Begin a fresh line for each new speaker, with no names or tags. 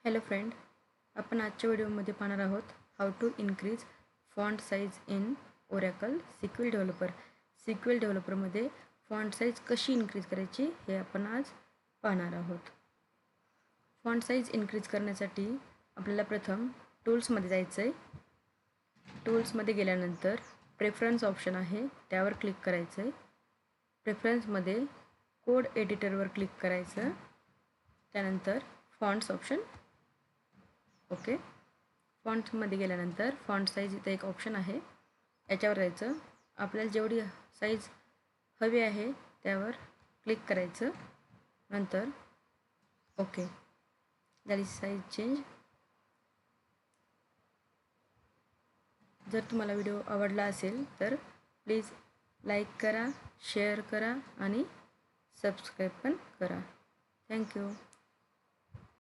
Hello friend, आपण आजच्या व्हिडिओमध्ये पाहणार आहोत how to increase font size in Oracle SQL developer. SQL डेव्हलपरमध्ये फॉन्ट साईज कशी इन्क्रीज करायची हे आपण आज पाहणार आहोत. फॉन्ट साईज इन्क्रीज करण्यासाठी आपल्याला प्रथम टूल्समध्ये जायचं आहे. टूल्समध्ये गेल्यानंतर प्रेफरन्स ऑप्शन आहे त्यावर क्लिक करायचं आहे. प्रेफरन्समध्ये कोड एडिटरवर क्लिक करायचं. त्यानंतर फॉन्ट्स ऑप्शन ओके. फॉन्ट्समध्ये गेल्यानंतर फॉन्ट साईज इथं एक ऑप्शन आहे याच्यावर जायचं. आपल्याला जेवढी साईज हवी आहे त्यावर क्लिक करायचं. नंतर ओके झाली साईज चेंज. जर तुम्हाला व्हिडिओ आवडला असेल तर प्लीज लाईक करा, शेअर करा आणि सबस्क्राईब पण करा. थँक्यू.